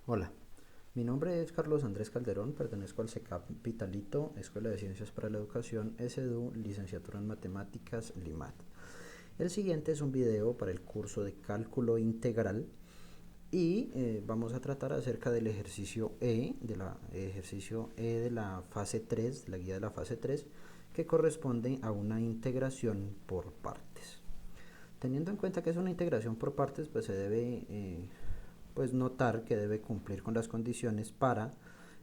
Hola, mi nombre es Carlos Andrés Calderón, pertenezco al Capitalito, Escuela de Ciencias para la Educación, SEDU, Licenciatura en Matemáticas, LIMAT. El siguiente es un video para el curso de Cálculo Integral y vamos a tratar acerca del ejercicio E de la fase 3, la guía de la fase 3, que corresponde a una integración por partes. Teniendo en cuenta que es una integración por partes, pues se debe pues notar que debe cumplir con las condiciones para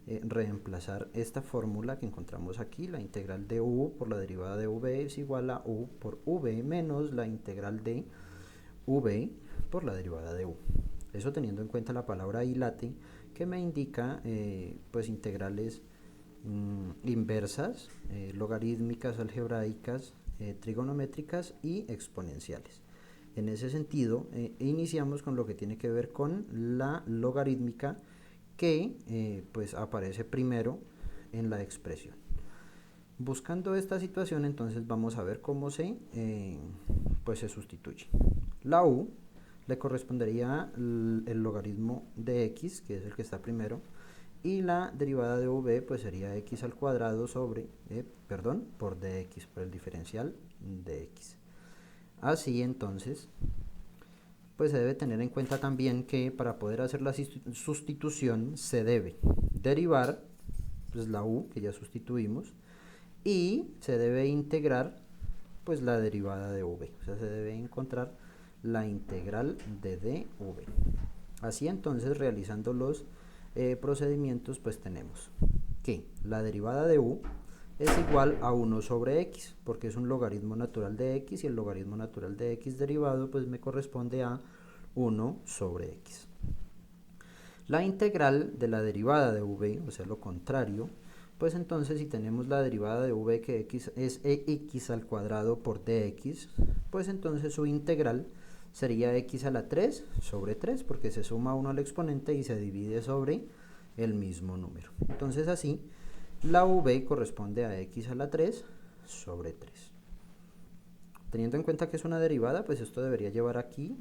reemplazar esta fórmula que encontramos aquí, la integral de u por la derivada de v es igual a u por v menos la integral de v por la derivada de u. Eso teniendo en cuenta la palabra ilate que me indica pues integrales inversas, logarítmicas, algebraicas, trigonométricas y exponenciales. En ese sentido, iniciamos con lo que tiene que ver con la logarítmica que pues aparece primero en la expresión. Buscando esta situación, entonces vamos a ver cómo pues se sustituye. La u le correspondería el logaritmo de x, que es el que está primero, y la derivada de v pues sería x al cuadrado sobre, por dx, por el diferencial de x. Así entonces, pues se debe tener en cuenta también que para poder hacer la sustitución se debe derivar pues la u que ya sustituimos y se debe integrar pues la derivada de v, o sea se debe encontrar la integral de dv. Así entonces, realizando los procedimientos, pues tenemos que la derivada de u es igual a 1 sobre x, porque es un logaritmo natural de x y el logaritmo natural de x derivado pues me corresponde a 1 sobre x. La integral de la derivada de v, o sea lo contrario, pues entonces si tenemos la derivada de v que x es x al cuadrado por dx, pues entonces su integral sería x a la 3 sobre 3, porque se suma 1 al exponente y se divide sobre el mismo número. Entonces así, la v corresponde a x a la 3 sobre 3. Teniendo en cuenta que es una derivada, pues esto debería llevar aquí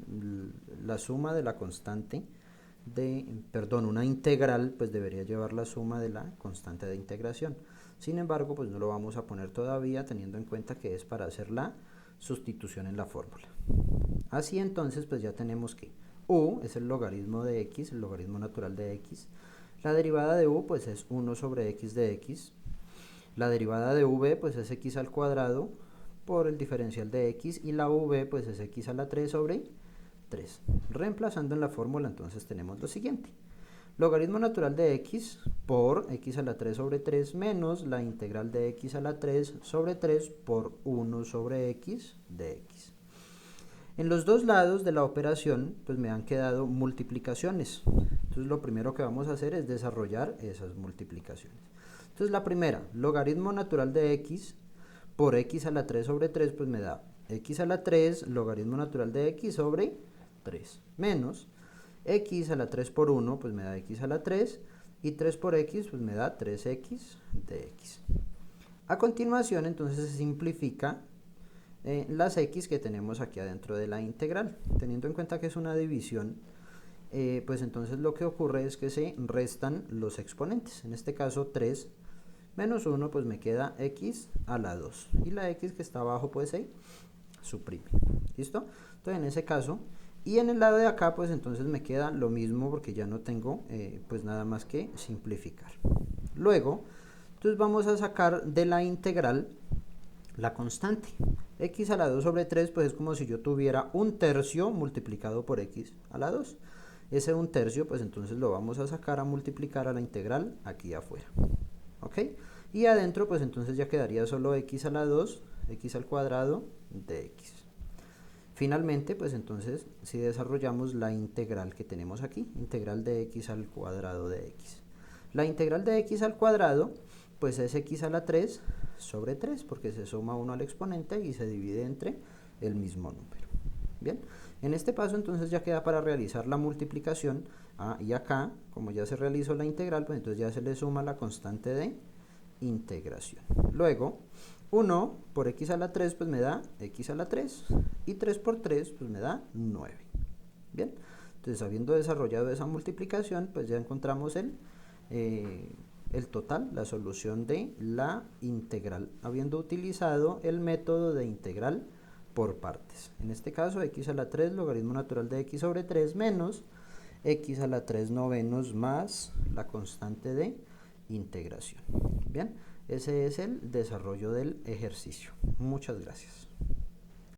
la suma de la constante una integral, pues debería llevar la suma de la constante de integración. Sin embargo, pues no lo vamos a poner todavía, teniendo en cuenta que es para hacer la sustitución en la fórmula. Así entonces, pues ya tenemos que u es el logaritmo de x, el logaritmo natural de x. La derivada de u pues es 1 sobre x de x. La derivada de v pues es x al cuadrado por el diferencial de x y la v pues es x a la 3 sobre 3. Reemplazando en la fórmula entonces tenemos lo siguiente. Logaritmo natural de x por x a la 3 sobre 3 menos la integral de x a la 3 sobre 3 por 1 sobre x de x. En los dos lados de la operación pues me han quedado multiplicaciones. Entonces lo primero que vamos a hacer es desarrollar esas multiplicaciones. Entonces la primera, logaritmo natural de x por x a la 3 sobre 3 pues me da x a la 3 logaritmo natural de x sobre 3 menos x a la 3 por 1 pues me da x a la 3 y 3 por x pues me da 3x de x. A continuación entonces se simplifica las x que tenemos aquí adentro de la integral. Teniendo en cuenta que es una división, pues entonces lo que ocurre es que se restan los exponentes. En este caso 3 menos 1 pues me queda x a la 2 y la x que está abajo pues se suprime. ¿Listo? Entonces en ese caso, y en el lado de acá pues entonces me queda lo mismo porque ya no tengo pues nada más que simplificar. Luego, entonces vamos a sacar de la integral la constante. X a la 2 sobre 3 pues es como si yo tuviera un tercio multiplicado por x a la 2. Ese un tercio pues entonces lo vamos a sacar a multiplicar a la integral aquí afuera. ¿Ok? Y adentro pues entonces ya quedaría solo x a la 2, x al cuadrado de x. Finalmente pues entonces si desarrollamos la integral que tenemos aquí, integral de x al cuadrado de x. La integral de x al cuadrado pues es x a la 3 sobre 3 porque se suma 1 al exponente y se divide entre el mismo número. Bien, en este paso entonces ya queda para realizar la multiplicación y acá como ya se realizó la integral pues entonces ya se le suma la constante de integración. Luego 1 por x a la 3 pues me da x a la 3 y 3 por 3 pues me da 9. Bien, Entonces, habiendo desarrollado esa multiplicación, pues ya encontramos el total, la solución de la integral, habiendo utilizado el método de integral por partes. En este caso, x a la 3, logaritmo natural de x sobre 3 menos x a la 3 novenos más la constante de integración. Bien, ese es el desarrollo del ejercicio. Muchas gracias.